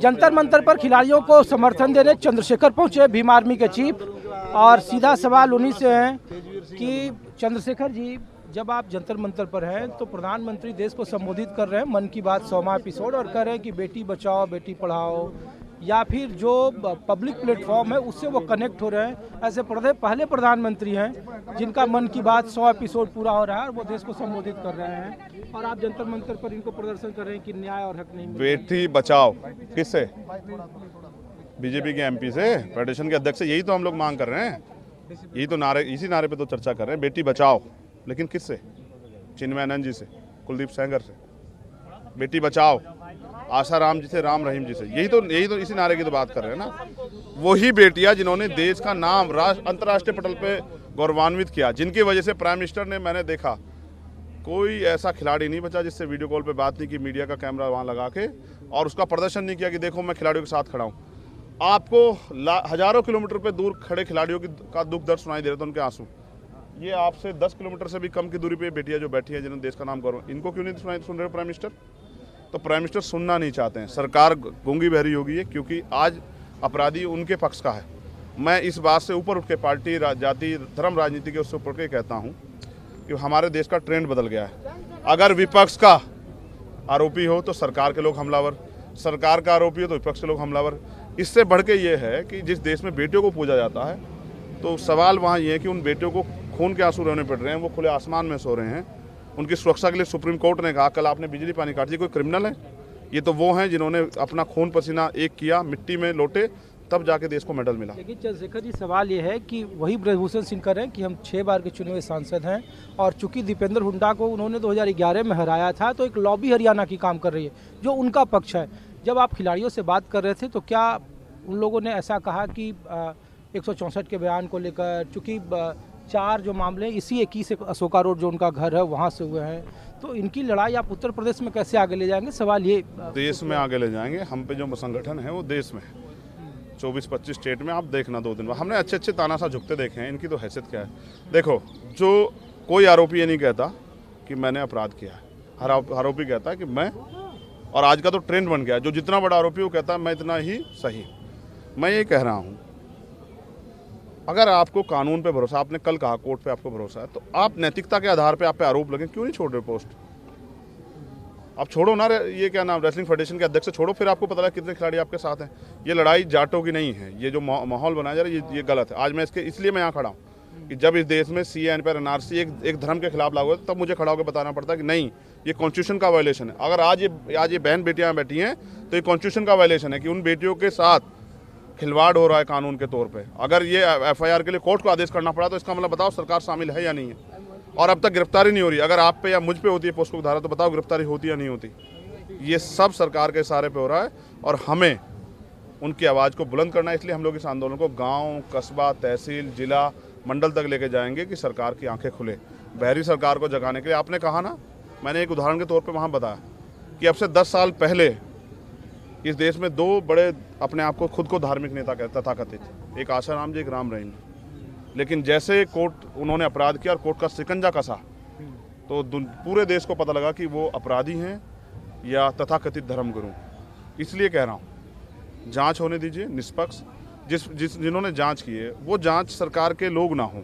जंतर मंतर पर खिलाड़ियों को समर्थन देने चंद्रशेखर पहुंचे, भीम आर्मी के चीफ। और सीधा सवाल उन्हीं से है कि चंद्रशेखर जी, जब आप जंतर मंतर पर हैं तो प्रधानमंत्री देश को संबोधित कर रहे हैं, मन की बात 100वां एपिसोड, और कह रहे हैं कि बेटी बचाओ बेटी पढ़ाओ, या फिर जो पब्लिक प्लेटफॉर्म है उससे वो कनेक्ट हो रहे हैं। ऐसे पहले प्रधानमंत्री हैं जिनका मन की बात 100 एपिसोड पूरा हो रहा है और वो देश को संबोधित कर रहे हैं, और आप जंतर मंतर पर इनको प्रदर्शन कर रहे हैं कि न्याय और हक नहीं। बेटी बचाओ किससे? बीजेपी के एमपी से, फेडरेशन के अध्यक्ष से। यही तो हम लोग मांग कर रहे हैं, यही तो नारे, इसी नारे पे तो चर्चा कर रहे हैं, बेटी बचाओ। लेकिन किससे? चिन्मय आनंद जी से, कुलदीप सेंगर से। बेटी बचाओ आशा राम जी से, राम रहीम जी से। यही तो इसी नारे की तो बात कर रहे हैं ना। वही बेटियां जिन्होंने देश का नाम अंतर्राष्ट्रीय पटल पे गौरवान्वित किया, जिनकी वजह से प्राइम मिनिस्टर ने, मैंने देखा कोई ऐसा खिलाड़ी नहीं बचा जिससे वीडियो कॉल पे बात नहीं की, मीडिया का कैमरा वहां लगा के, और उसका प्रदर्शन नहीं किया कि देखो मैं खिलाड़ियों के साथ खड़ा हूँ। आपको हजारों किलोमीटर पे दूर खड़े खिलाड़ियों का दुख दर्द सुनाई दे रहे थे, उनके आंसू। ये आपसे 10 किलोमीटर से भी कम की दूरी पे बेटियां जो बैठी है, जिन्होंने देश का नाम गौरव, इनको क्यों नहीं सुन रहे प्राइम मिनिस्टर? तो प्राइम मिनिस्टर सुनना नहीं चाहते हैं। सरकार गूंगी बहरी होगी है, क्योंकि आज अपराधी उनके पक्ष का है। मैं इस बात से ऊपर उठ के पार्टी जाति धर्म राजनीति के उससे ऊपर के कहता हूँ कि हमारे देश का ट्रेंड बदल गया है। अगर विपक्ष का आरोपी हो तो सरकार के लोग हमलावर, सरकार का आरोपी हो तो विपक्ष के लोग हमलावर। इससे बढ़ के ये है कि जिस देश में बेटियों को पूजा जाता है, तो सवाल वहाँ ये है कि उन बेटियों को खून के आंसू रोने पड़ रहे हैं, वो खुले आसमान में सो रहे हैं। उनकी सुरक्षा के लिए सुप्रीम कोर्ट ने कहा, कल आपने बिजली पानी काट दी, कोई क्रिमिनल है? ये तो वो हैं जिन्होंने अपना खून पसीना एक किया, मिट्टी में लोटे, तब जाके देश को मेडल मिला। लेकिन चंद्रशेखर जी, सवाल ये है कि वही ब्रजभूषण सिंह कह रहे हैं कि हम 6 बार के चुने हुए सांसद हैं, और चूंकि दीपेंद्र हुड्डा को उन्होंने 2011 में हराया था, तो एक लॉबी हरियाणा की काम कर रही है जो उनका पक्ष है। जब आप खिलाड़ियों से बात कर रहे थे तो क्या उन लोगों ने ऐसा कहा कि 164 के बयान को लेकर, चूँकि 4 जो मामले इसी 21 अशोका रोड जो उनका घर है वहाँ से हुए हैं, तो इनकी लड़ाई आप उत्तर प्रदेश में कैसे आगे ले जाएंगे? सवाल ये। देश में आगे ले जाएंगे। हम पे जो संगठन है वो देश में है, 24-25 स्टेट में। आप देखना 2 दिन बाद हमने अच्छे तानाशाह झुकते देखे हैं। इनकी तो हैसियत क्या है? देखो, जो कोई आरोपी ये नहीं कहता कि मैंने अपराध किया है, हर आरोपी कहता है कि मैं, और आज का तो ट्रेंड बन गया है, जो जितना बड़ा आरोपी वो कहता है मैं इतना ही सही। मैं ये कह रहा हूँ, अगर आपको कानून पे भरोसा, आपने कल कहा कोर्ट पे आपको भरोसा है, तो आप नैतिकता के आधार पे आप पे आरोप लगे, क्यों नहीं छोड़ रहे पोस्ट? आप छोड़ो ना, ये क्या नाम, रेसलिंग फेडरेशन के अध्यक्ष से छोड़ो, फिर आपको पता लगा कितने खिलाड़ी आपके साथ हैं। ये लड़ाई जाटों की नहीं है, ये जो माहौल बनाया जा रहा है ये गलत है। आज मैं इसलिए मैं यहाँ खड़ा हूँ कि जब इस देश में CAN पर NRC एक धर्म के खिलाफ लागू है, तब मुझे खड़ा होकर बताना पड़ता है कि नहीं, ये कॉन्स्टिट्यूशन का वायलेशन है। अगर आज ये बहन बेटियाँ बैठी हैं तो ये कॉन्स्टिट्यूशन का वायलेशन है कि उन बेटियों के साथ खिलवाड़ हो रहा है कानून के तौर पे। अगर ये FIR के लिए कोर्ट को आदेश करना पड़ा तो इसका मतलब बताओ सरकार शामिल है या नहीं है। और अब तक गिरफ्तारी नहीं हो रही। अगर आप पे या मुझ पे होती है पोस्को धारा तो बताओ गिरफ्तारी होती या नहीं होती। ये सब सरकार के इशारे पे हो रहा है और हमें उनकी आवाज़ को बुलंद करना है। इसलिए हम लोग इस आंदोलन को गाँव, कस्बा, तहसील, जिला, मंडल तक लेके जाएंगे कि सरकार की आंखें खुले। बहरी सरकार को जगाने के लिए आपने कहा ना, मैंने एक उदाहरण के तौर पर वहाँ बताया कि अब से 10 साल पहले इस देश में 2 बड़े अपने आप को खुद को धार्मिक नेता तथाकथित, एक आशा राम जी, एक राम रहीम। लेकिन जैसे कोर्ट उन्होंने अपराध किया और कोर्ट का शिकंजा कसा तो पूरे देश को पता लगा कि वो अपराधी हैं या तथाकथित धर्मगुरु। इसलिए कह रहा हूँ जांच होने दीजिए निष्पक्ष। जिन्होंने जांच की है वो जांच सरकार के लोग ना हो,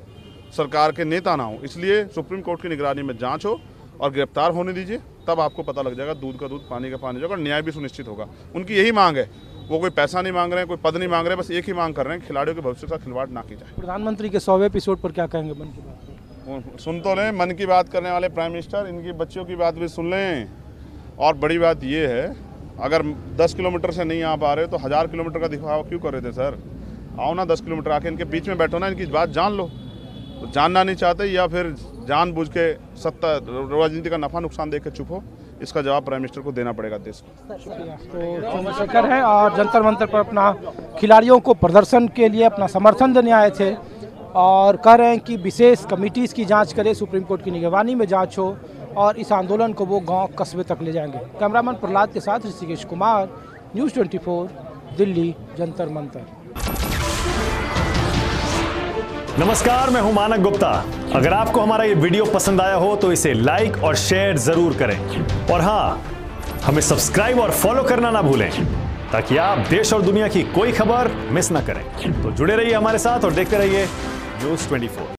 सरकार के नेता ना हो। इसलिए सुप्रीम कोर्ट की निगरानी में जांच हो और गिरफ्तार होने दीजिए, तब आपको पता लग जाएगा दूध का दूध पानी का पानी जाएगा और न्याय भी सुनिश्चित होगा। उनकी यही मांग है, वो कोई पैसा नहीं मांग रहे हैं, कोई पद नहीं मांग रहे हैं, बस एक ही मांग कर रहे हैं, खिलाड़ियों के भविष्य का खिलवाड़ ना की जाए। प्रधानमंत्री के 100वें एपिसोड पर क्या कहेंगे? मन की बात सुन तो लें, मन की बात करने वाले प्राइम मिनिस्टर, इनकी बच्चियों की बात भी सुन लें। और बड़ी बात ये है, अगर 10 किलोमीटर से नहीं आ पा रहे तो 1000 किलोमीटर का दिखावा क्यों कर रहे थे सर? आओ ना 10 किलोमीटर आके इनके बीच में बैठो ना, इनकी बात जान लो। तो जानना नहीं चाहते या फिर जानबूझ के सत्ता राजनीति का नफा नुकसान देकर चुप हो, इसका जवाब प्राइम मिनिस्टर को देना पड़ेगा देश को। तो चंद्रशेखर हैं और जंतर मंतर पर अपना खिलाड़ियों को प्रदर्शन के लिए अपना समर्थन देने आए थे और कह रहे हैं कि विशेष कमिटीज़ की जांच करे, सुप्रीम कोर्ट की निगरानी में जांच हो और इस आंदोलन को वो गांव कस्बे तक ले जाएंगे। कैमरामैन प्रहलाद के साथ ऋषिकेश कुमार, न्यूज़ 24, दिल्ली, जंतर मंतर। नमस्कार, मैं हूं मानक गुप्ता। अगर आपको हमारा ये वीडियो पसंद आया हो तो इसे लाइक और शेयर जरूर करें और हाँ, हमें सब्सक्राइब और फॉलो करना ना भूलें। ताकि आप देश और दुनिया की कोई खबर मिस ना करें। तो जुड़े रहिए हमारे साथ और देखते रहिए News 24।